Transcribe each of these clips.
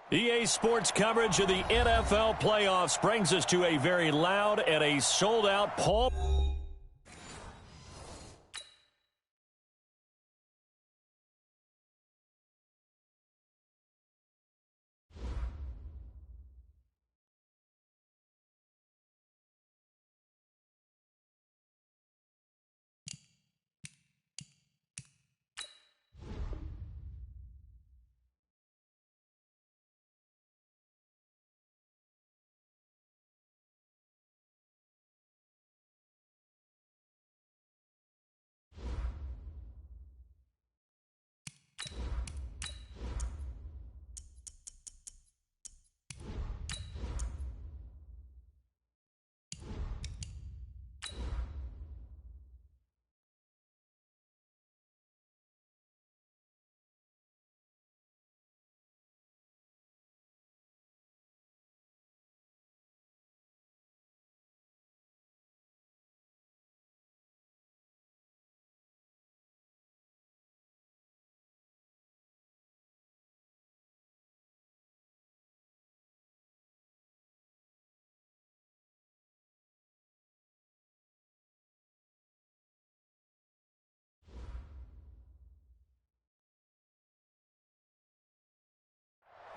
EA Sports coverage of the NFL playoffs brings us to a very loud and a sold-out Paul.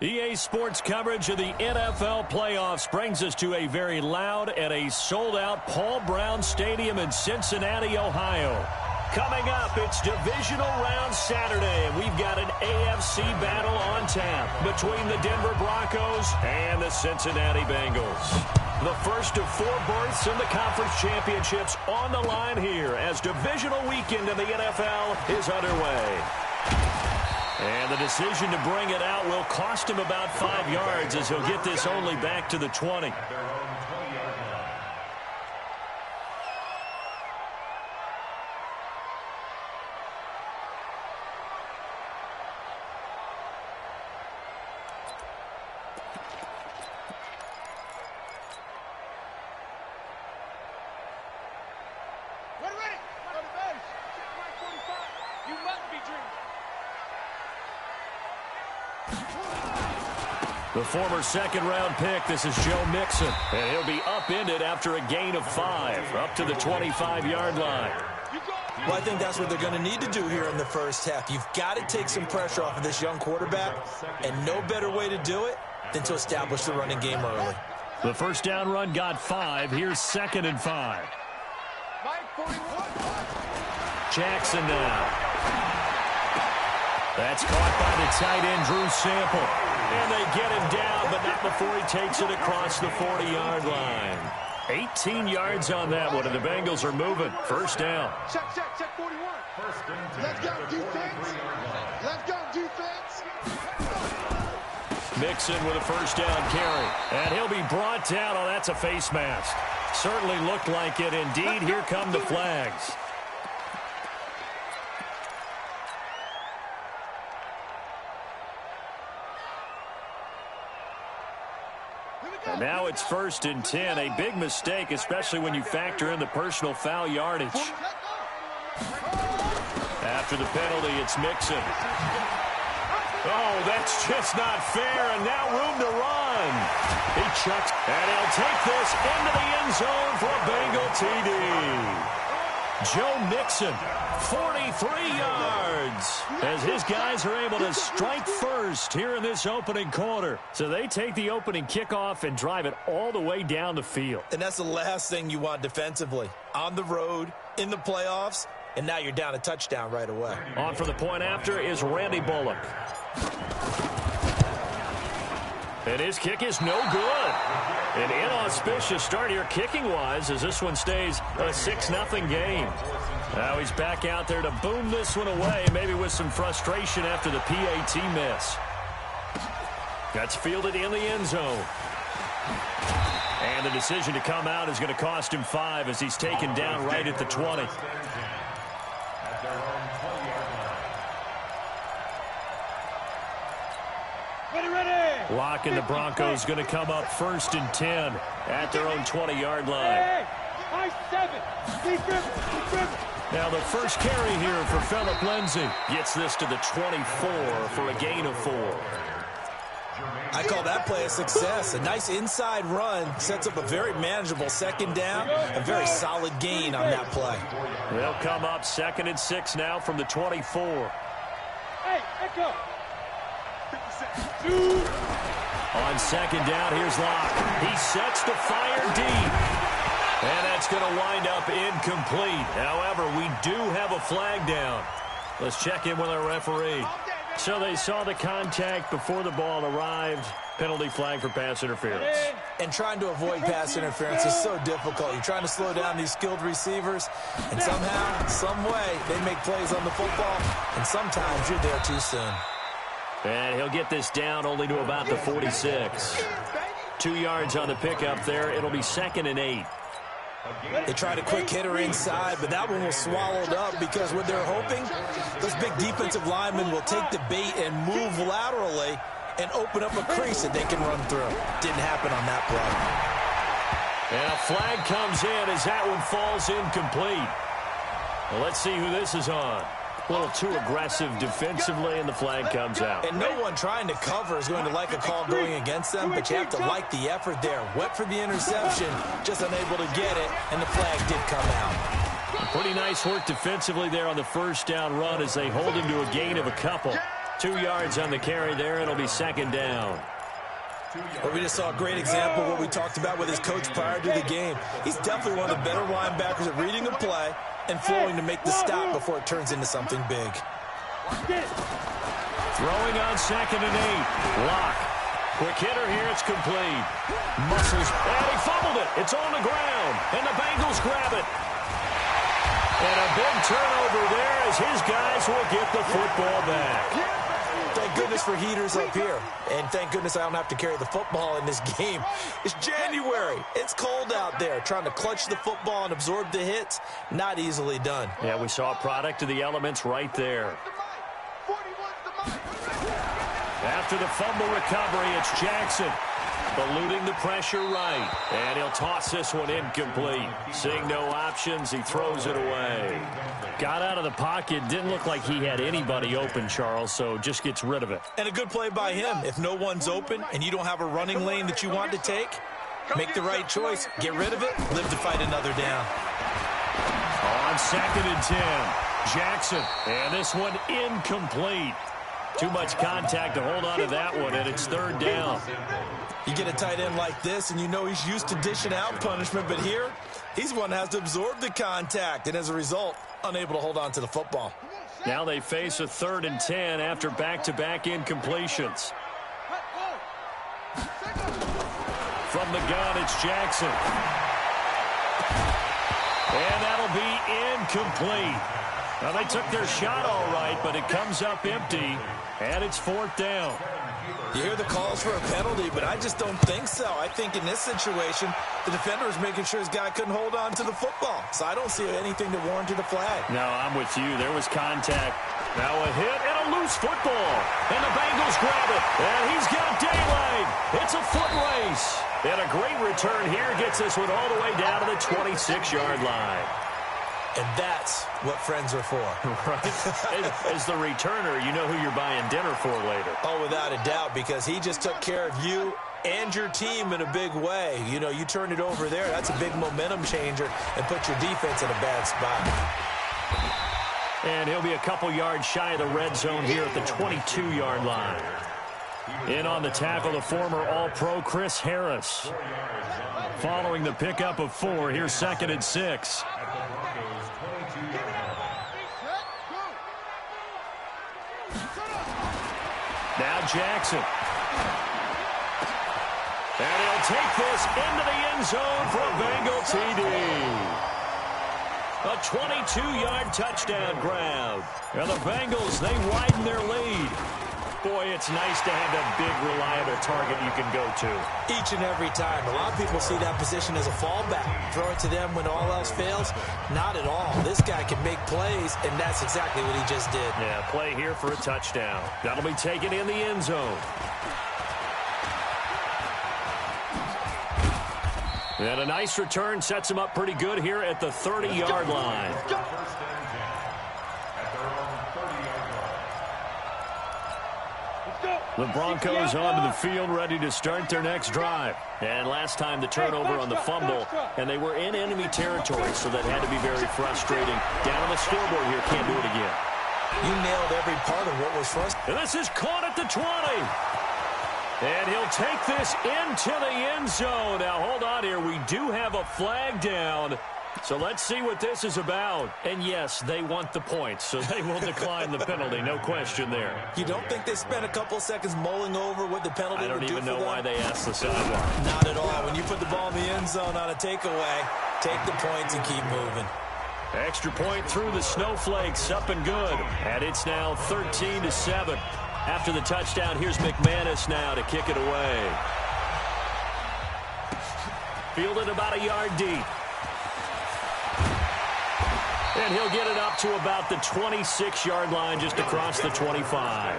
EA Sports coverage of the NFL playoffs brings us to a very loud and a sold-out Paul Brown Stadium in Cincinnati, Ohio. Coming up, it's Divisional Round Saturday, and we've got an AFC battle on tap between the Denver Broncos and the Cincinnati Bengals. The first of 4 berths in the conference championships on the line here as divisional weekend in the NFL is underway. And the decision to bring it out will cost him about 5 yards as he'll get this only back to the 20. The former second-round pick, this is Joe Mixon. And he'll be upended after a gain of 5, up to the 25-yard line. Well, I think that's what they're going to need to do here in the first half. You've got to take some pressure off of this young quarterback, and no better way to do it than to establish the running game early. The first down run got 5. Here's 2nd and 5. Jackson now. That's caught by the tight end, Drew Sample. And they get him down, but not before he takes it across the 40-yard line. 18 yards on that one, and the Bengals are moving. First down. Check 41. Let's go, defense. Let's go, defense. Mixon with a first down carry. And he'll be brought down. Oh, that's a face mask. Certainly looked like it. Indeed, here come the flags. And now it's 1st and 10. A big mistake, especially when you factor in the personal foul yardage. After the penalty, it's Mixon. Oh, that's just not fair, and now room to run. He chucks, and he'll take this into the end zone for a Bengal TD. Joe Mixon, 43 yards, as his guys are able to strike first here in this opening quarter. So they take the opening kickoff and drive it all the way down the field. And that's the last thing you want defensively. On the road, in the playoffs, and now you're down a touchdown right away. On for the point after is Randy Bullock. And his kick is no good. An inauspicious start here kicking-wise as this one stays a 6-0 game. Now he's back out there to boom this one away, maybe with some frustration after the PAT miss. That's fielded in the end zone. And the decision to come out is going to cost him 5 as he's taken down right at the 20. Lock and the Broncos going to come up 1st and 10 at their own 20-yard line. Now the first carry here for Phillip Lindsay gets this to the 24 for a gain of 4. I call that play a success. A nice inside run sets up a very manageable second down, a very solid gain on that play. They'll come up 2nd and 6 now from the 24. Hey, echo. On 2nd down, here's Locke. He sets the fire deep. And that's going to wind up incomplete. However, we do have a flag down. Let's check in with our referee. So they saw the contact before the ball arrived. Penalty flag for pass interference. And trying to avoid pass interference is so difficult. You're trying to slow down these skilled receivers, and somehow, some way, they make plays on the football, and sometimes you're there too soon. And he'll get this down only to about the 46. 2 yards on the pickup there. It'll be 2nd and 8. They tried a quick hitter inside, but that one was swallowed up because what they're hoping, those big defensive linemen will take the bait and move laterally and open up a crease that they can run through. Didn't happen on that play. And a flag comes in as that one falls incomplete. Well, let's see who this is on. A little too aggressive defensively, and the flag comes out. And no one trying to cover is going to like a call going against them, but you have to like the effort there. Went for the interception, just unable to get it, and the flag did come out. Pretty nice work defensively there on the first down run as they hold him to a gain of a couple. 2 yards on the carry there. It'll be 2nd down. Well, we just saw a great example of what we talked about with his coach prior to the game. He's definitely one of the better linebackers at reading a play and flowing to make the stop before it turns into something big. Throwing on 2nd and 8. Locke. Quick hitter here. It's complete. Muscles. And he fumbled it. It's on the ground. And the Bengals grab it. And a big turnover there as his guys will get the football back. Thank goodness for heaters up here. And thank goodness I don't have to carry the football in this game. It's January. It's cold out there. Trying to clutch the football and absorb the hits, not easily done. Yeah, we saw a product of the elements right there. After the fumble recovery, it's Jackson. Eluding the pressure right. And he'll toss this one incomplete. Seeing no options, he throws it away. Got out of the pocket. Didn't look like he had anybody open, Charles, so just gets rid of it. And a good play by him. If no one's open and you don't have a running lane that you want to take, make the right choice. Get rid of it. Live to fight another down. On 2nd and 10, Jackson. And this one incomplete. Too much contact to hold on to that one, and it's 3rd down. You get a tight end like this, and you know he's used to dishing out punishment, but here, he's one that has to absorb the contact, and as a result, unable to hold on to the football. Now they face a 3rd and 10 after back-to-back incompletions. From the gun, it's Jackson. And that'll be incomplete. Now, they took their shot all right, but it comes up empty, and it's 4th down. You hear the calls for a penalty, but I just don't think so. I think in this situation, the defender was making sure his guy couldn't hold on to the football. So I don't see anything that warranted a flag. No, I'm with you. There was contact. Now a hit and a loose football. And the Bengals grab it. And he's got daylight. It's a foot race. And a great return here gets this one all the way down to the 26-yard line. And that's what friends are for. Right. As the returner, you know who you're buying dinner for later. Oh, without a doubt, because he just took care of you and your team in a big way. You know, you turn it over there, that's a big momentum changer and put your defense in a bad spot. And he'll be a couple yards shy of the red zone here at the 22-yard line. In on the tackle, the former All-Pro Chris Harris. Following the pickup of 4, here's 2nd and 6. Now Jackson. And he'll take this into the end zone for a Bengal TD. A 22-yard touchdown grab. And the Bengals, they widen their lead. Boy, it's nice to have that big, reliable target you can go to. Each and every time. A lot of people see that position as a fallback. Throw it to them when all else fails. Not at all. This guy can make plays, and that's exactly what he just did. Yeah, play here for a touchdown. That'll be taken in the end zone. And a nice return sets him up pretty good here at the 30-yard line. The Broncos onto the field, ready to start their next drive. And last time the turnover on the fumble, and they were in enemy territory, so that had to be very frustrating. Down on the scoreboard here, can't do it again. You nailed every part of what was frustrating. And this is caught at the 20. And he'll take this into the end zone. Now, hold on here. We do have a flag down. So let's see what this is about. And yes, they want the points, so they will decline the penalty. No question there. You don't think they spent a couple seconds mulling over what the penalty would do for them? I don't even know why they asked the sideline. Not at all. When you put the ball in the end zone on a takeaway, take the points and keep moving. Extra point through the snowflakes, up and good. And it's now 13-7. After the touchdown, here's McManus now to kick it away. Fielded about a yard deep. And he'll get it up to about the 26-yard line, just across the 25.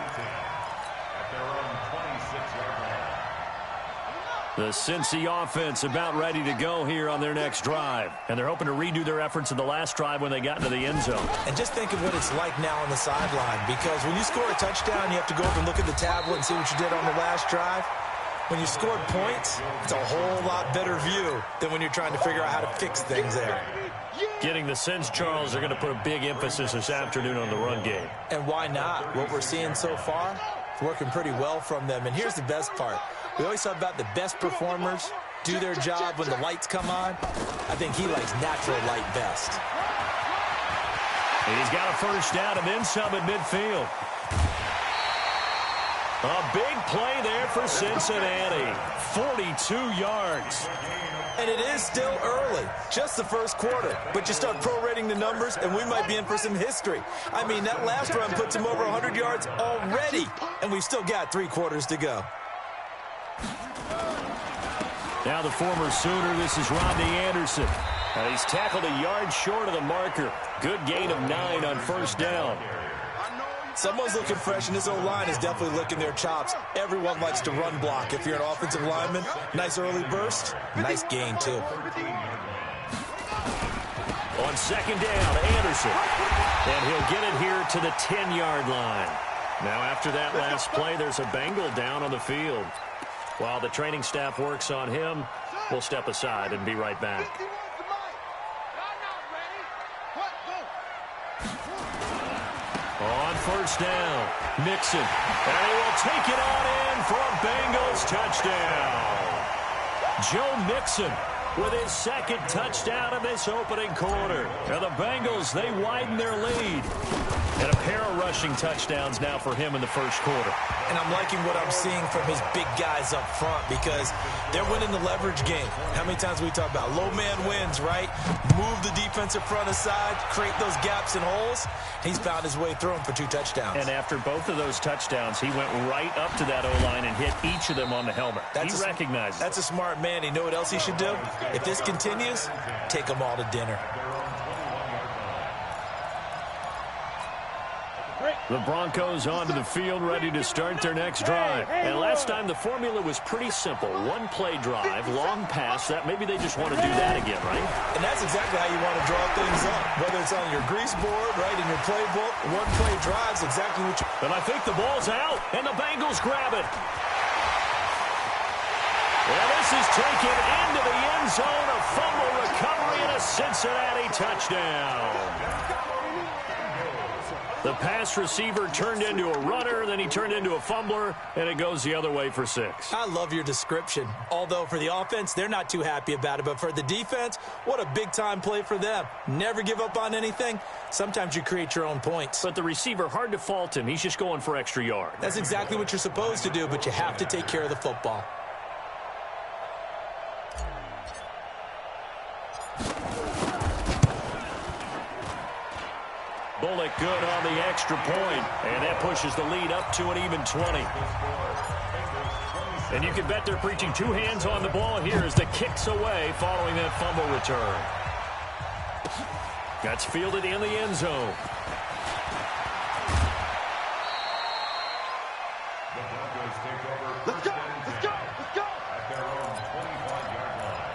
The Cincy offense about ready to go here on their next drive. And they're hoping to redo their efforts in the last drive when they got into the end zone. And just think of what it's like now on the sideline, because when you score a touchdown, you have to go up and look at the tablet and see what you did on the last drive. When you scored points, it's a whole lot better view than when you're trying to figure out how to fix things there. Getting the sense, Charles, they're going to put a big emphasis this afternoon on the run game. And why not? What we're seeing so far, it's working pretty well from them. And here's the best part. We always talk about the best performers do their job when the lights come on. I think he likes natural light best. He's got a first down and then some at midfield. A big play there for Cincinnati. 42 yards. And it is still early, just the first quarter. But you start prorating the numbers, and we might be in for some history. I mean, that last run puts him over 100 yards already, and we've still got 3 quarters to go. Now the former Sooner, this is Rodney Anderson. He's tackled a yard short of the marker. Good gain of 9 on first down. Someone's looking fresh, and this O-line is definitely licking their chops. Everyone likes to run block. If you're an offensive lineman, nice early burst, nice gain, too. On second down, Anderson. And he'll get it here to the 10-yard line. Now, after that last play, there's a Bengal down on the field. While the training staff works on him, we'll step aside and be right back. On first down, Mixon. And he will take it on in for a Bengals touchdown. Joe Mixon with his second touchdown in this opening quarter. Now the Bengals, they widen their lead. And a pair of rushing touchdowns now for him in the first quarter. And I'm liking what I'm seeing from his big guys up front because they're winning the leverage game. How many times we talk about low man wins, right? Move the defensive front aside, create those gaps and holes. He's found his way through them for 2 touchdowns. And after both of those touchdowns, he went right up to that O-line and hit each of them on the helmet. He recognizes That's a smart man. You know what else he should do? If this continues, take them all to dinner. The Broncos onto the field, ready to start their next drive. And last time the formula was pretty simple. 1-play drive, long pass. That maybe they just want to do that again, right? And that's exactly how you want to draw things up. Whether it's on your grease board, right, in your playbook, 1-play drive's exactly what you... And I think the ball's out, and the Bengals grab it. And this is taken into the end zone. A fumble recovery and a Cincinnati touchdown. The pass receiver turned into a runner, then he turned into a fumbler, and it goes the other way for 6. I love your description. Although for the offense, they're not too happy about it. But for the defense, what a big-time play for them. Never give up on anything. Sometimes you create your own points. But the receiver, hard to fault him. He's just going for extra yard. That's exactly what you're supposed to do, but you have to take care of the football. Bullock good on the extra point, and that pushes the lead up to an even 20. And you can bet they're preaching 2 hands on the ball here as the kick's away following that fumble return. That's fielded in the end zone. Let's go, let's go, let's go. At their own 25-yard line.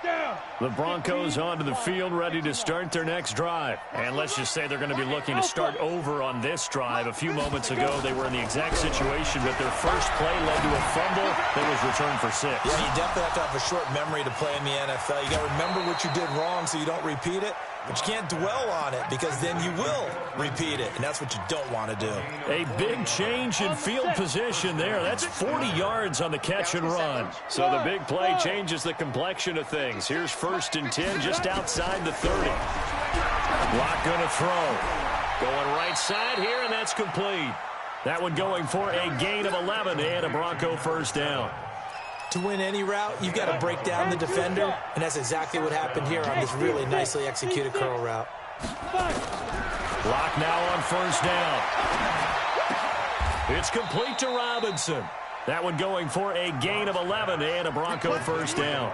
Down. The Broncos onto the field, ready to start their next drive. And let's just say they're going to be looking to start over on this drive. A few moments ago, they were in the exact situation, but their first play led to a fumble that was returned for 6. Yeah, you definitely have to have a short memory to play in the NFL. You got to remember what you did wrong so you don't repeat it. But you can't dwell on it because then you will repeat it, and that's what you don't want to do. A big change in field position there. That's 40 yards on the catch and run. So the big play changes the complexion of things. Here's 1st and 10 just outside the 30. Lock going to throw. Going right side here, and that's complete. That one going for a gain of 11 and a Bronco first down. To win any route, you've got to break down the defender, and that's exactly what happened here on this really nicely executed curl route. Lock now on 1st down. It's complete to Robinson. That one going for a gain of 11 and a Bronco first down.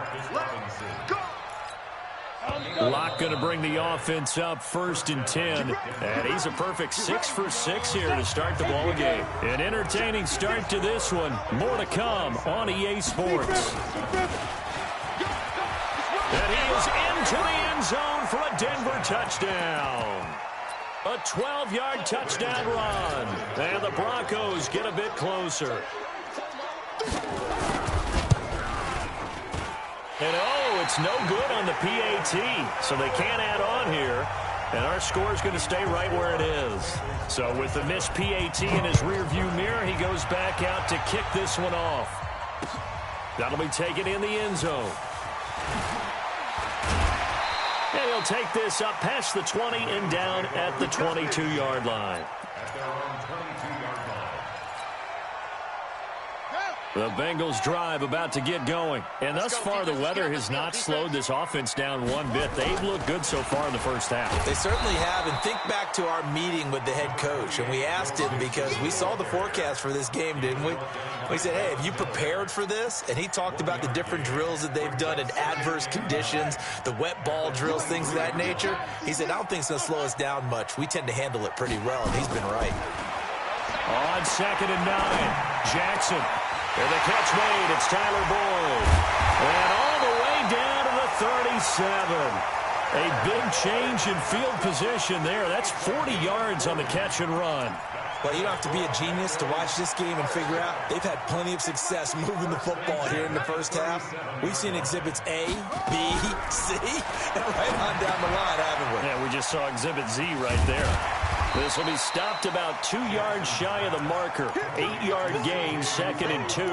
Lock going to bring the offense up 1st and 10. And he's a perfect 6 for 6 here to start the ball game. An entertaining start to this one. More to come on EA Sports. And he is into the end zone for a Denver touchdown. A 12-yard touchdown run. And the Broncos get a bit closer. And it's no good on the PAT, so they can't add on here. And our score is going to stay right where it is. So with the missed PAT in his rearview mirror, he goes back out to kick this one off. That'll be taken in the end zone. And he'll take this up past the 20 and down at the 22-yard line. The Bengals drive about to get going. And thus far, the weather has not slowed this offense down one bit. They've looked good so far in the first half. They certainly have. And think back to our meeting with the head coach. And we asked him because we saw the forecast for this game, didn't we? We said, hey, have you prepared for this? And he talked about the different drills that they've done in adverse conditions, the wet ball drills, things of that nature. He said, I don't think it's going to slow us down much. We tend to handle it pretty well, and he's been right. On 2nd and 9, Jackson. And the catch made, it's Tyler Boyd. And all the way down to the 37. A big change in field position there. That's 40 yards on the catch and run. Well, you don't have to be a genius to watch this game and figure out they've had plenty of success moving the football here in the first half. We've seen exhibits A, B, C, and right on down the line, haven't we? Yeah, we just saw exhibit Z right there. This will be stopped about 2 yards shy of the marker. 8-yard gain, 2nd and 2.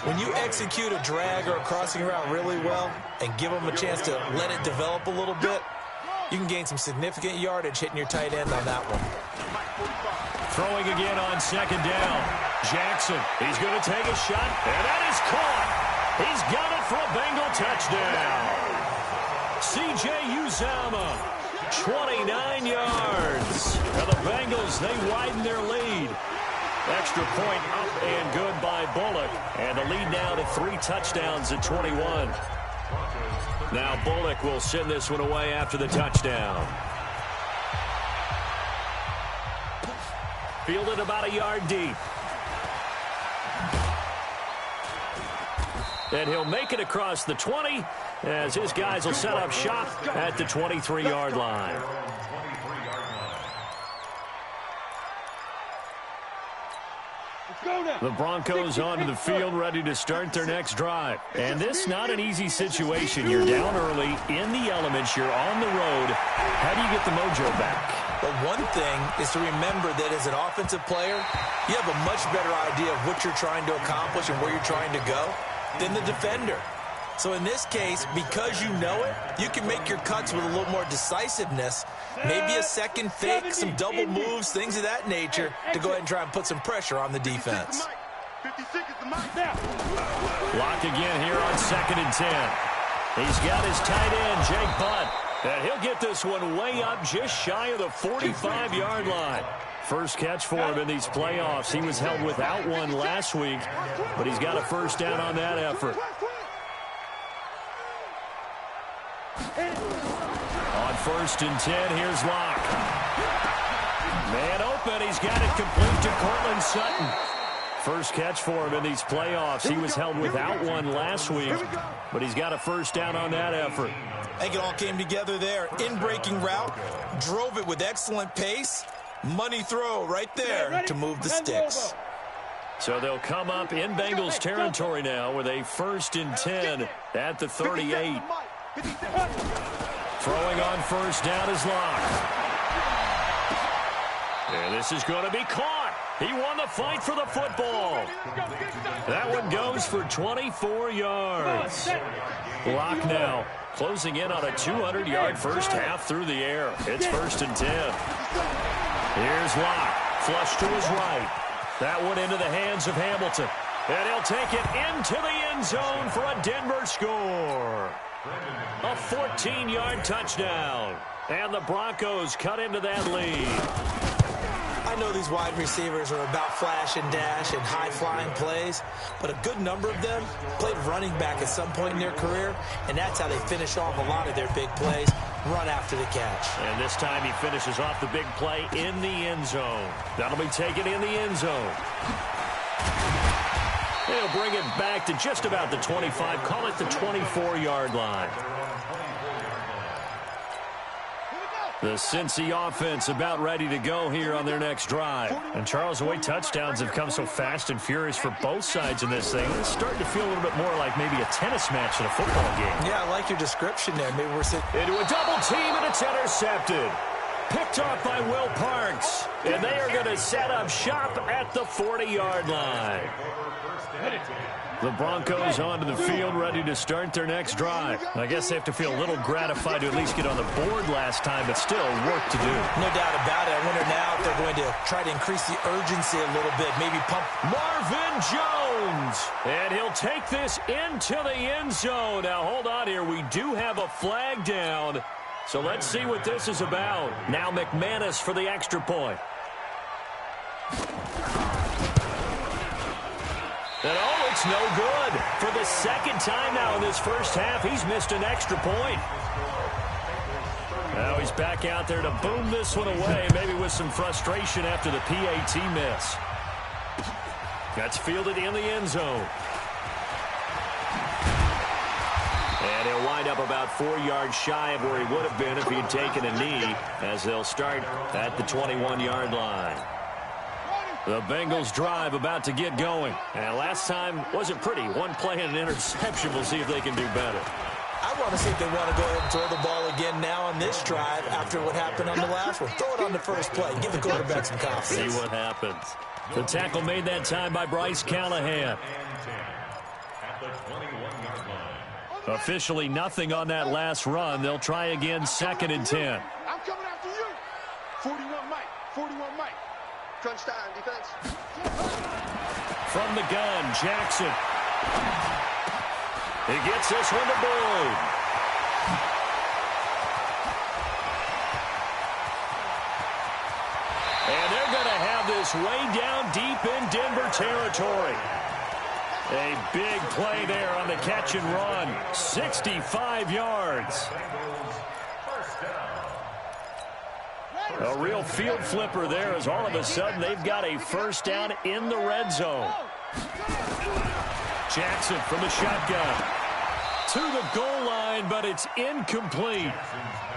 When you execute a drag or a crossing route really well and give them a chance to let it develop a little bit, you can gain some significant yardage hitting your tight end on that one. Throwing again on 2nd down. Jackson, he's going to take a shot, and that is caught. He's got it for a Bengal touchdown. C.J. Uzomah. 29 yards. Now the Bengals, they widen their lead. Extra point up and good by Bullock. And the lead now to 3 touchdowns at 21. Now Bullock will send this one away after the touchdown. Fielded about a yard deep. And he'll make it across the 20 as his guys will set up shop at the 23-yard line. The Broncos onto the field ready to start their next drive. And this is not an easy situation. You're down early, in the elements, you're on the road. How do you get the mojo back? Well, one thing is to remember that as an offensive player, you have a much better idea of what you're trying to accomplish and where you're trying to go than the defender. So in this case, because you know it, you can make your cuts with a little more decisiveness, maybe a second fake, some double moves, things of that nature, to go ahead and try and put some pressure on the defense. Lock again here on 2nd and 10. He's got his tight end, Jake Butt, and he'll get this one way up just shy of the 45-yard line. First catch for him in these playoffs. He was held without one last week, but he's got a first down on that effort. On 1st and 10, here's Locke. Man open, he's got it complete to Cortland Sutton. first catch for him in these playoffs. He was held without one last week, but he's got a first down on that effort. I think it all came together there. In-breaking route, drove it with excellent pace. Money throw right there to move the sticks. So they'll come up in Bengals territory now with a 1st and 10 at the 38. Throwing on first down is Locke. And this is going to be caught. He won the fight for the football. That one goes for 24 yards. Locke now closing in on a 200-yard first half through the air. It's 1st and 10. Here's Locke. Flush to his right. That one into the hands of Hamilton. And he'll take it into the end zone for a Denver score. A 14-yard touchdown. And the Broncos cut into that lead. I know these wide receivers are about flash and dash and high-flying plays, but a good number of them played running back at some point in their career, and that's how they finish off a lot of their big plays, run after the catch. And this time he finishes off the big play in the end zone. That'll be taken in the end zone. They'll bring it back to just about the 25, call it the 24-yard line. The Cincy offense about ready to go here on their next drive. And Charles, the way touchdowns have come so fast and furious for both sides in this thing, it's starting to feel a little bit more like maybe a tennis match in a football game. Yeah, I like your description there. Maybe we're sitting into a double team, and it's intercepted. Picked off by Will Parks. And they are going to set up shop at the 40-yard line. The Broncos onto the field, ready to start their next drive. I guess they have to feel a little gratified to at least get on the board last time, but still work to do. No doubt about it. I wonder now if they're going to try to increase the urgency a little bit, maybe pump. Marvin Jones, and he'll take this into the end zone. Now, hold on here. We do have a flag down, so let's see what this is about. Now McManus for the extra point. And oh, it's no good. For the second time now in this first half, he's missed an extra point. Now he's back out there to boom this one away, maybe with some frustration after the PAT miss. That's fielded in the end zone. And he'll wind up about 4 yards shy of where he would have been if he had taken a knee, as they'll start at the 21-yard line. The Bengals drive about to get going. And last time wasn't pretty. One play and an interception. We'll see if they can do better. I want to see if they want to go ahead and throw the ball again now on this drive after what happened on the last one. Throw it on the first play. Give the quarterback some confidence. See what happens. The tackle made that time by Bryce Callahan. Officially nothing on that last run. They'll try again, 2nd and 10. I'm coming after you. 41 Mike. 41 Mike. Crunch time, defense. From the gun, Jackson. He gets this one to Boyd. And they're going to have this way down deep in Denver territory. A big play there on the catch and run. 65 yards. A real field flipper there, as all of a sudden they've got a first down in the red zone. Jackson from the shotgun to the goal line, but it's incomplete.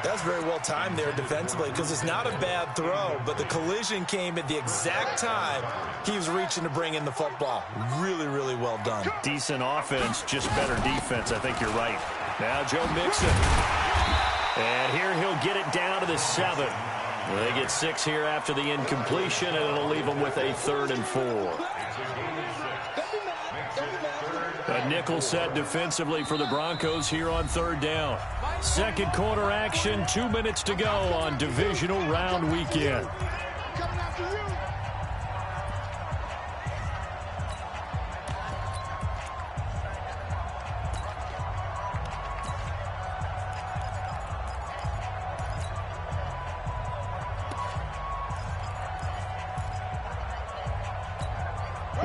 That's very well timed there defensively, because it's not a bad throw, but the collision came at the exact time he was reaching to bring in the football. Really, really well done. Decent offense, just better defense. I think you're right. Now Joe Mixon. And here he'll get it down to the 7. They get 6 here after the incompletion, and it'll leave them with a 3rd and 4. A nickel set defensively for the Broncos here on 3rd down. Second quarter action, 2 minutes to go on divisional round weekend.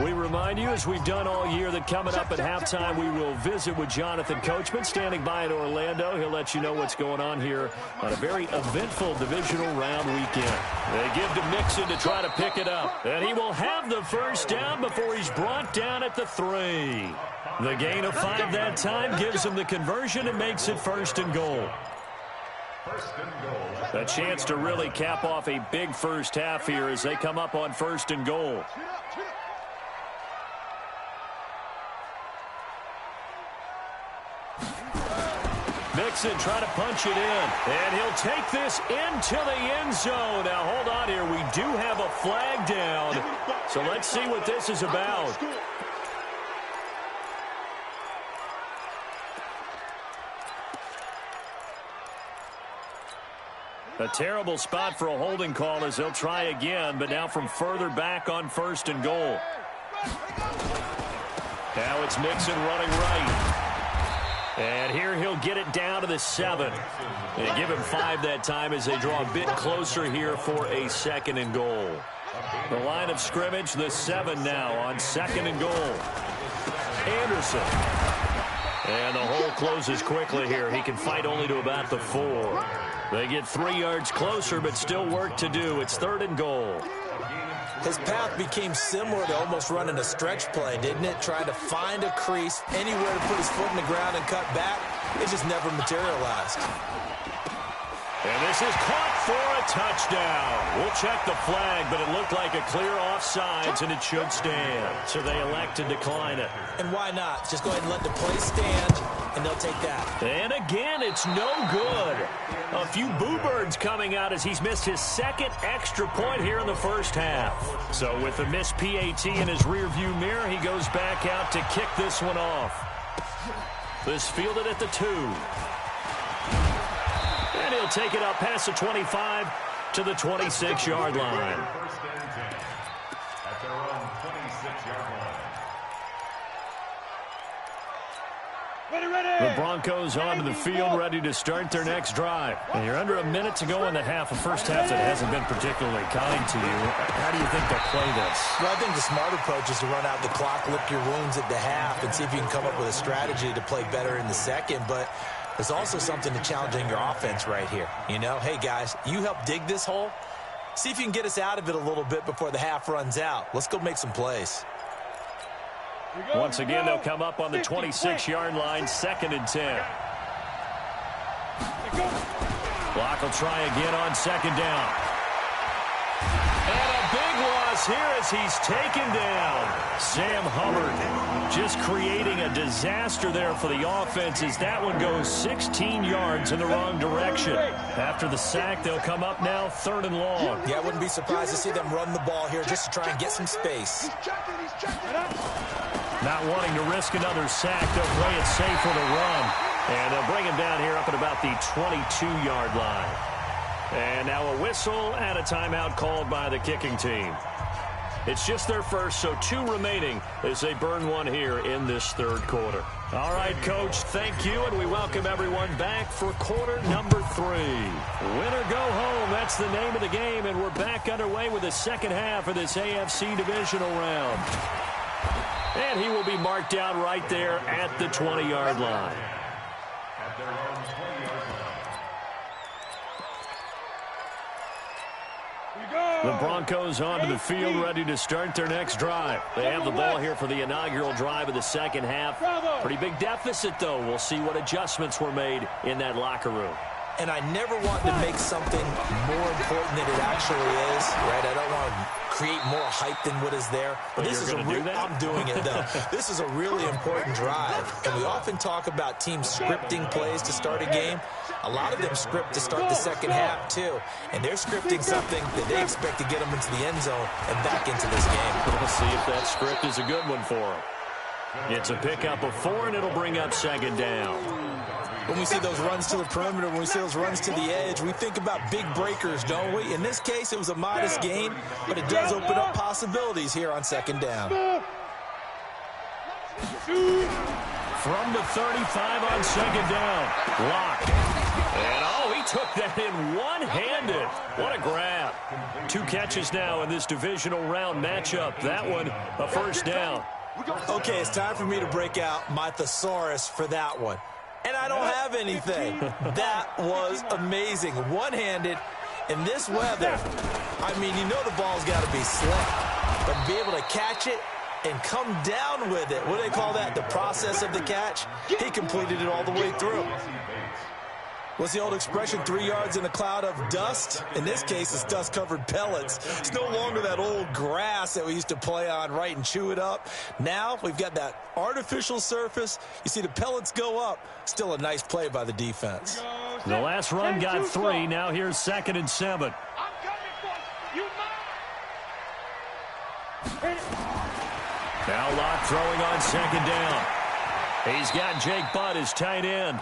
We remind you, as we've done all year, that coming up at halftime, we will visit with Jonathan Coachman, standing by in Orlando. He'll let you know what's going on here on a very eventful divisional round weekend. They give to Mixon to try to pick it up. And he will have the first down before he's brought down at the 3. The gain of 5 that time gives him the conversion and makes it 1st and goal. A chance to really cap off a big first half here as they come up on 1st and goal. Mixon trying to punch it in, and he'll take this into the end zone. Now, hold on here. We do have a flag down, so let's see what this is about. A terrible spot for a holding call as they'll try again, but now from further back on 1st and goal. Now it's Mixon running right. And here he'll get it down to the 7. They give him 5 that time as they draw a bit closer here for a 2nd and goal. The line of scrimmage, the 7 now on 2nd and goal. Anderson. And the hole closes quickly here. He can fight only to about the 4. They get 3 yards closer, but still work to do. It's 3rd and goal. His path became similar to almost running a stretch play, didn't it? Trying to find a crease, anywhere to put his foot in the ground and cut back. It just never materialized. And this is caught for a touchdown. We'll check the flag, but it looked like a clear offsides, and it should stand. So they elect to decline it. And why not? Just go ahead and let the play stand, and they'll take that. And again, it's no good. A few boo birds coming out as he's missed his 2nd extra point here in the first half. So with the missed PAT in his rearview mirror, he goes back out to kick this one off. This fielded at the 2. And he'll take it up past the 25 to the 26-yard line. At their own 26-yard line. The Broncos onto the field, ready to start their next drive. And you're under a minute to go in the half, a first half that hasn't been particularly kind to you. How do you think they'll play this? Well, I think the smart approach is to run out the clock, lick your wounds at the half, and see if you can come up with a strategy to play better in the second. But there's also something to challenging your offense right here. You know, hey, guys, you help dig this hole. See if you can get us out of it a little bit before the half runs out. Let's go make some plays. Once again, they'll come up on the 26-yard line, 2nd and 10. Block will try again on 2nd down. And a big loss here as he's taken down. Sam Hubbard just creating a disaster there for the offense as that one goes 16 yards in the wrong direction. After the sack, they'll come up now 3rd and long. Yeah, I wouldn't be surprised to see them run the ball here just to try and get some space. Not wanting to risk another sack, they'll play it safe with a run. And they'll bring him down here up at about the 22-yard line. And now a whistle and a timeout called by the kicking team. It's just their first, so 2 remaining as they burn one here in this 3rd quarter. All right, Coach, thank you, and we welcome everyone back for quarter number 3. Win or go home, that's the name of the game, and we're back underway with the second half of this AFC divisional round. And he will be marked down right there at the 20-yard line. At their own 20-yard line. The Broncos onto the field, ready to start their next drive. They have the ball here for the inaugural drive of the second half. Pretty big deficit, though. We'll see what adjustments were made in that locker room. And I never want to make something more important than it actually is, right? I don't want to create more hype than what is there. But this is I'm doing it, though. This is a really important drive. And we often talk about teams scripting plays to start a game. A lot of them script to start the second half, too. And they're scripting something that they expect to get them into the end zone and back into this game. We'll see if that script is a good one for them. It's a pickup of 4, and it'll bring up 2nd down. When we see those runs to the perimeter, when we see those runs to the edge, we think about big breakers, don't we? In this case, it was a modest gain, but it does open up possibilities here on 2nd down. From the 35 on 2nd down. Lock. And, oh, he took that in one-handed. What a grab. 2 catches now in this divisional round matchup. That one, a first down. Okay, it's time for me to break out my thesaurus for that one. And I don't have anything. That was amazing. One-handed in this weather. I mean, you know the ball's got to be slick. But to be able to catch it and come down with it, what do they call that? The process of the catch? He completed it all the way through. What's the old expression, 3 yards in a cloud of dust? In this case, it's dust-covered pellets. It's no longer that old grass that we used to play on, right, and chew it up. Now we've got that artificial surface. You see the pellets go up. Still a nice play by the defense. The last run got 3. Now here's 2nd and 7. Now Locke throwing on 2nd down. He's got Jake Butt as tight end.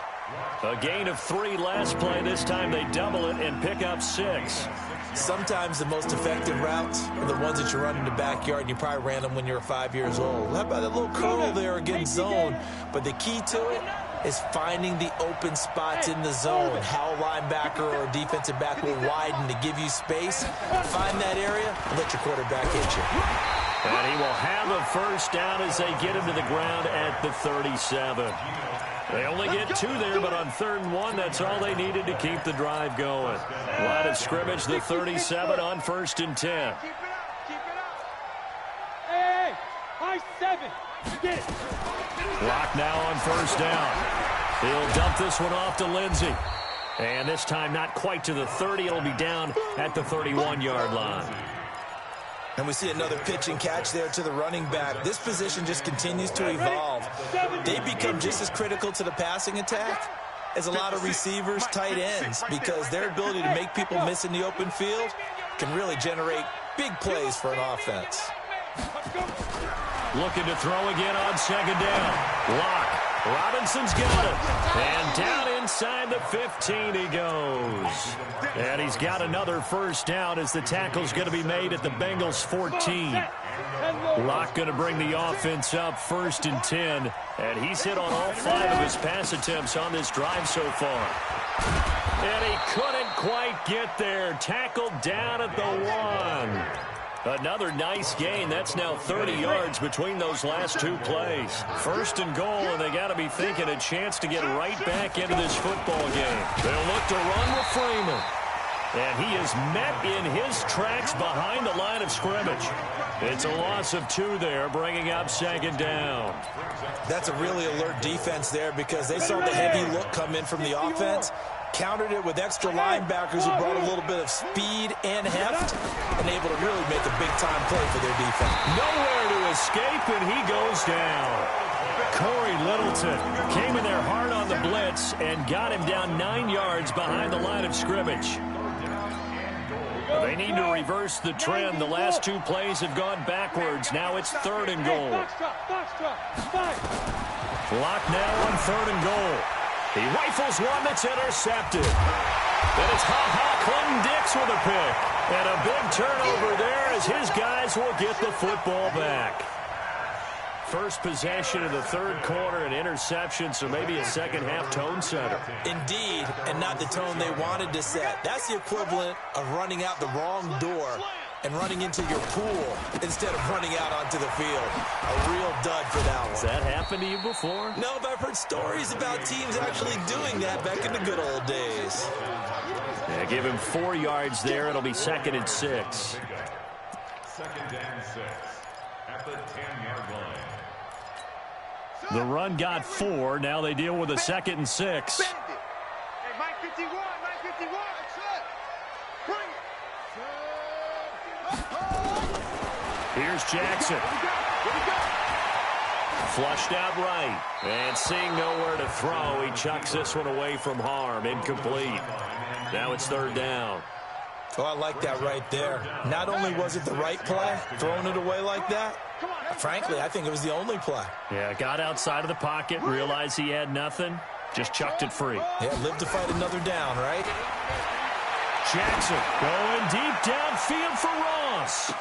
A gain of 3 last play. This time they double it and pick up 6. Sometimes the most effective routes are the ones that you run in the backyard, and you probably ran them when you were 5 years old. How about that little curl there against zone? But the key to it is finding the open spots in the zone. How a linebacker or a defensive back will widen to give you space. Find that area and let your quarterback hit you. And he will have a first down as they get him to the ground at the 37. They only get 2 there, but on 3rd and 1, that's all they needed to keep the drive going. Line of scrimmage, the 37 on 1st and 10. Keep it up. Hey, high 7. Get it. Clock now on 1st down. He'll dump this one off to Lindsey. And this time not quite to the 30. It'll be down at the 31-yard line. And we see another pitch and catch there to the running back. This position just continues to evolve. They become just as critical to the passing attack as a lot of receivers, tight ends, because their ability to make people miss in the open field can really generate big plays for an offense. Looking to throw again on 2nd down. Locke. Robinson's got it. And down inside the 15 he goes. And he's got another first down as the tackle's going to be made at the Bengals 14. Locke going to bring the offense up 1st and 10. And he's hit on all 5 of his pass attempts on this drive so far. And he couldn't quite get there. Tackled down at the 1. Another nice gain. That's now 30 yards between those last 2 plays. 1st and goal, and they got to be thinking a chance to get right back into this football game. They'll look to run with Freeman. And he is met in his tracks behind the line of scrimmage. It's a loss of 2 there, bringing up 2nd down. That's a really alert defense there because they saw the heavy look come in from the offense, countered it with extra linebackers who brought a little bit of speed and heft, and able to really make a big-time play for their defense. Nowhere to escape, and he goes down. Corey Littleton came in there hard on the blitz and got him down 9 yards behind the line of scrimmage. They need to reverse the trend. The last 2 plays have gone backwards. Now it's 3rd and goal. Clock now on 3rd and goal. He rifles one that's intercepted. And it's Clinton-Dix with a pick. And a big turnover there as his guys will get the football back. First possession of the 3rd quarter, an interception, so maybe a second-half tone setter. Indeed, and not the tone they wanted to set. That's the equivalent of running out the wrong door and running into your pool instead of running out onto the field. A real dud for that one. Has that happened to you before? No, but I've heard stories about teams actually doing that back in the good old days. Yeah, give him 4 yards there. It'll be 2nd and 6. 2nd and 6 at the 10-yard line. The run got 4. Now they deal with a 2nd and 6. Hey, Mike 51, Mike 51. Bring it. Here's Jackson. Flushed out right. And seeing nowhere to throw, he chucks this one away from harm. Incomplete. Now it's 3rd down. Oh, I like that right there. Not only was it the right play, throwing it away like that, frankly, I think it was the only play. Yeah, got outside of the pocket, realized he had nothing, just chucked it free. Yeah, live to fight another down, right? Jackson going deep downfield for Ross.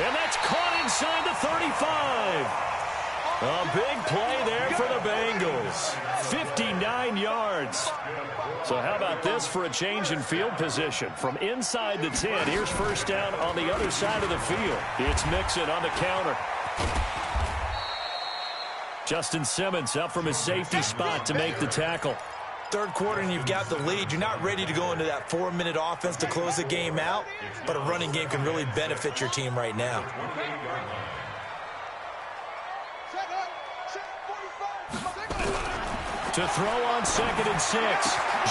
And that's caught inside the 35. A big play there for the Bengals. 59 yards. So how about this for a change in field position? From inside the 10, here's first down on the other side of the field. It's Mixon on the counter. Justin Simmons up from his safety spot to make the tackle. Third quarter and you've got the lead. You're not ready to go into that 4-minute offense to close the game out, but a running game can really benefit your team right now. To throw on 2nd and 6.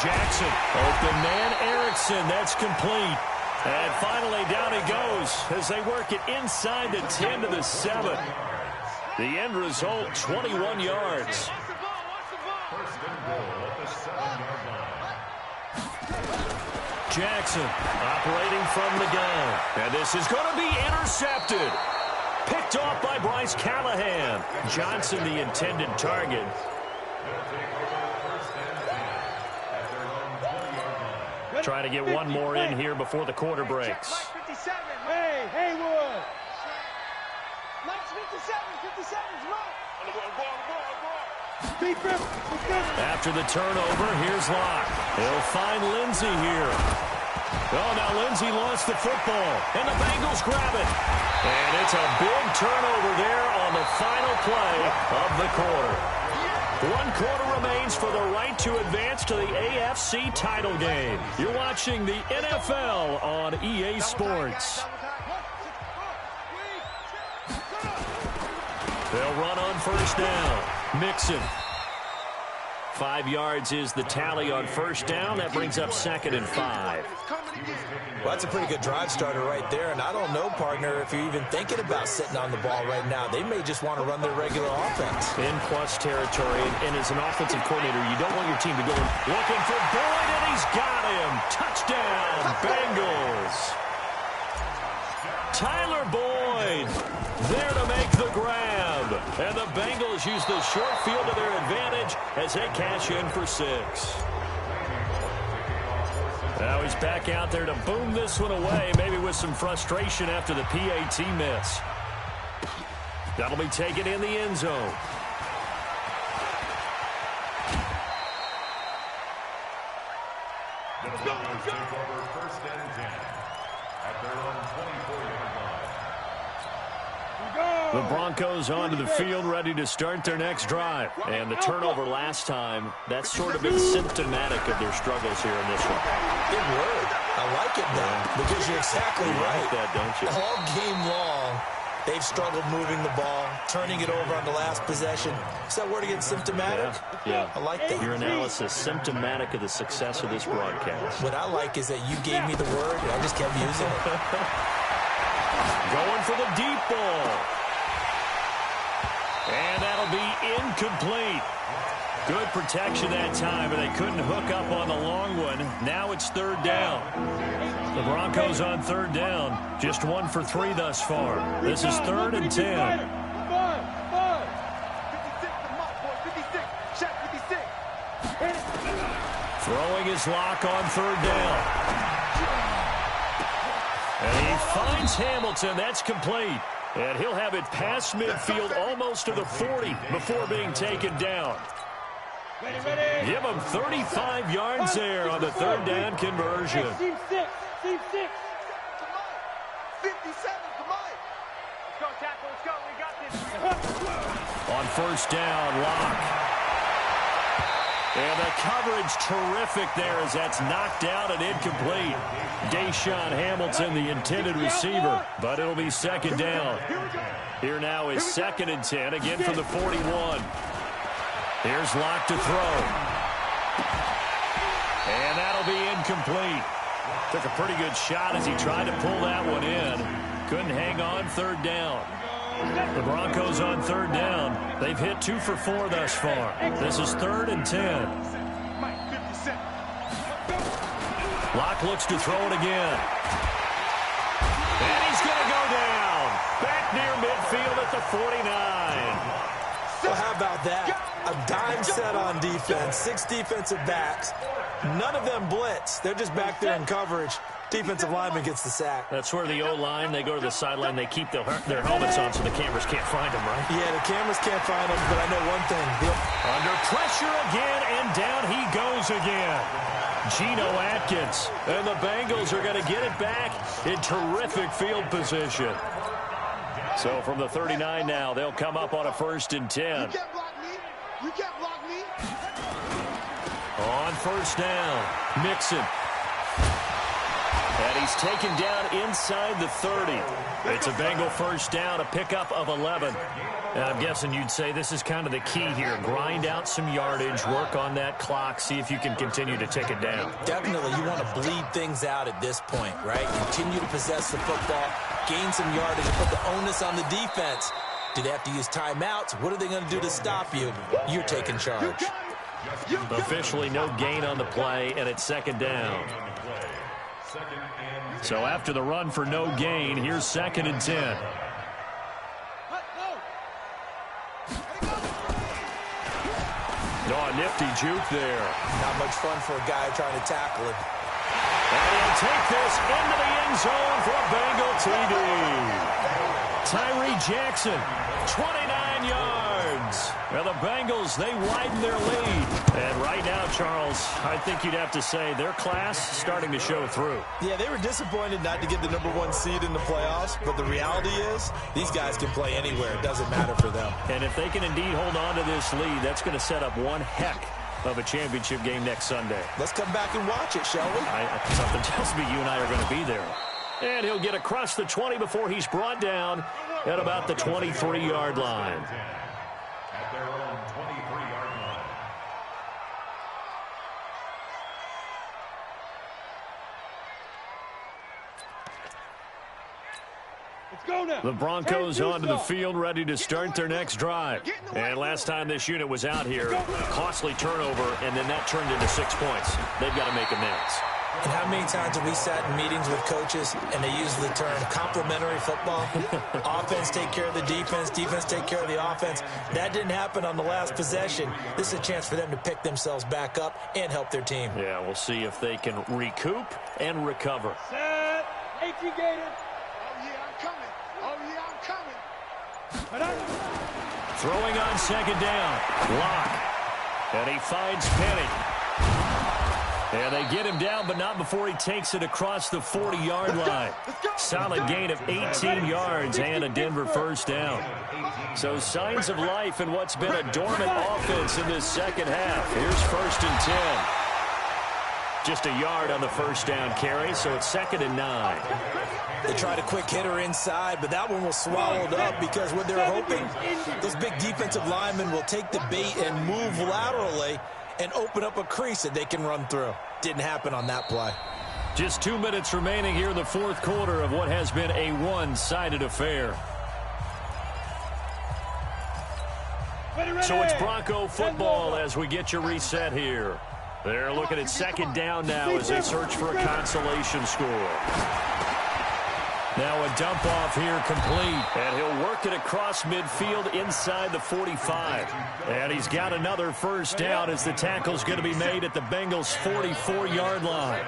Jackson, open man, Erickson. That's complete. And finally down he goes as they work it inside the 10 to the 7. The end result, 21 yards. Jackson operating from the gun. And this is going to be intercepted. Picked off by Bryce Callahan. Johnson, the intended target. Trying to get one more in here before the quarter breaks. Hey, Haywood. 57's right. After the turnover, here's Locke. He'll find Lindsey here. Oh, now Lindsey lost the football, and the Bengals grab it. And it's a big turnover there on the final play of the quarter. 1 quarter remains for the right to advance to the AFC title game. You're watching the NFL on EA Sports. They'll run on first down. Mixon. 5 yards is the tally on first down. That brings up 2nd and 5. Well, that's a pretty good drive starter right there. And I don't know, partner, if you're even thinking about sitting on the ball right now. They may just want to run their regular offense. In plus territory. And as an offensive coordinator, you don't want your team to go looking for Boyd, and he's got him. Touchdown, Bengals. Tyler Boyd there to make the grab. And the Bengals use the short field to their advantage as they cash in for 6. Now he's back out there to boom this one away, maybe with some frustration after the PAT miss. That'll be taken in the end zone. The Bengals take over 1st and 10 at their own 24-yard line. The Broncos onto the field, ready to start their next drive. And the turnover last time, that's sort of been symptomatic of their struggles here in this one. Good word. I like it now because you're exactly right. Like that, don't you? All game long, they've struggled moving the ball, turning it over on the last possession. Is that word again, symptomatic? Yeah. I like that. Your analysis, symptomatic of the success of this broadcast. What I like is that you gave me the word, and I just kept using it. Going for the deep ball. And that'll be incomplete. Good protection that time, but they couldn't hook up on the long one. Now it's 3rd down. The Broncos on 3rd down. Just 1 for 3 thus far. This is 3rd and 10. Throwing his lock on 3rd down. And he finds Hamilton. That's complete. And he'll have it past midfield almost to the 40 before being taken down. Give him 35 yards there on the 3rd down conversion. Team 6. 57, come on. Let's go, tackle, let's go. We got this. On first down, Locke. And the coverage terrific there as that's knocked out and incomplete. Deshaun Hamilton, the intended receiver, but it'll be 2nd down. Here now is 2nd and 10, again from the 41. Here's Locke to throw. And that'll be incomplete. Took a pretty good shot as he tried to pull that one in. Couldn't hang on 3rd down. The Broncos on 3rd down. They've hit 2 for 4 thus far. This is 3rd and 10. Locke looks to throw it again. And he's going to go down. Back near midfield at the 49. Well, how about that? A dime set on defense. 6 defensive backs. None of them blitz. They're just back there in coverage. Defensive lineman gets the sack. That's where the O-line, they go to the sideline, they keep their helmets on so the cameras can't find them, right? Yeah, the cameras can't find them, but I know one thing. Under pressure again, and down he goes again. Geno Atkins. And the Bengals are going to get it back in terrific field position. So from the 39 now, they'll come up on a 1st and 10. You can't block me. You can't block me. On 1st down, Mixon. And he's taken down inside the 30. It's a Bengal 1st down, a pickup of 11. And I'm guessing you'd say this is kind of the key here. Grind out some yardage, work on that clock, see if you can continue to take it down. Definitely, you want to bleed things out at this point, right? Continue to possess the football, gain some yardage, and put the onus on the defense. Do they have to use timeouts? What are they going to do to stop you? You're taking charge. Officially no gain on the play, and it's 2nd down. So after the run for no gain, here's 2nd and 10. Oh, nifty juke there. Not much fun for a guy trying to tackle him. And he'll take this into the end zone for a Bengal TD. Tyree Jackson, 29 yards. Well, the Bengals, they widen their lead. And right now, Charles, I think you'd have to say their class starting to show through. Yeah, they were disappointed not to get the #1 seed in the playoffs, but the reality is these guys can play anywhere. It doesn't matter for them. And if they can indeed hold on to this lead, that's going to set up one heck of a championship game next Sunday. Let's come back and watch it, shall we? Something tells me you and I are going to be there. And he'll get across the 20 before he's brought down at about the 23-yard line. At their own 23-yard line. The Broncos onto the field, ready to start their next drive. And last time this unit was out here, costly turnover, and then that turned into 6 points. They've got to make amends. And how many times have we sat in meetings with coaches and they use the term complementary football? Offense take care of the defense, defense take care of the offense. That didn't happen on the last possession. This is a chance for them to pick themselves back up and help their team. Yeah, we'll see if they can recoup and recover. Set. AT Gator. Oh, yeah, I'm coming. Oh, yeah, I'm coming. Throwing on 2nd down. Lock. And he finds Penny. And they get him down, but not before he takes it across the 40-yard line. Solid gain of 18 yards and a Denver 1st down. So signs of life in what's been a dormant offense in this second half. Here's 1st and 10. Just a yard on the 1st down carry, so it's 2nd and 9. They tried a quick hitter inside, but that one was swallowed up because what they're hoping, those big defensive linemen will take the bait and move laterally and open up a crease that they can run through. Didn't happen on that play. Just 2 minutes remaining here in the 4th quarter of what has been a one-sided affair. So it's Bronco football as we get you reset here. They're looking at 2nd down now as they search for a consolation score. Now a dump off here complete, and he'll work it across midfield inside the 45. And he's got another 1st down as the tackle's going to be made at the Bengals' 44-yard line.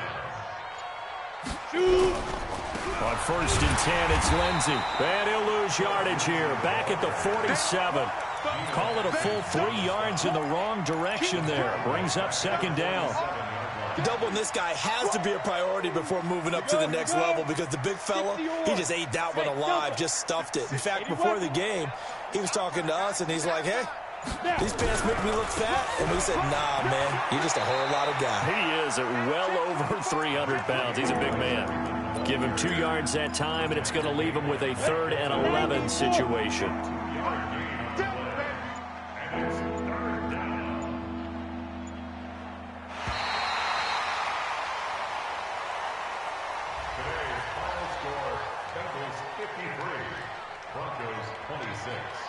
On 1st and 10, it's Lindsey. And he'll lose yardage here, back at the 47. Call it a full 3 yards in the wrong direction there. Brings up 2nd down. Doubling this guy has to be a priority before moving up to the next level because the big fella, he just ate that one alive, just stuffed it. In fact, before the game, he was talking to us, and he's like, hey, these pants make me look fat. And we said, nah, man, you're just a whole lot of guy. He is at well over 300 pounds. He's a big man. Give him 2 yards that time, and it's going to leave him with a 3rd and 11 situation. Bengals 53, Broncos 26.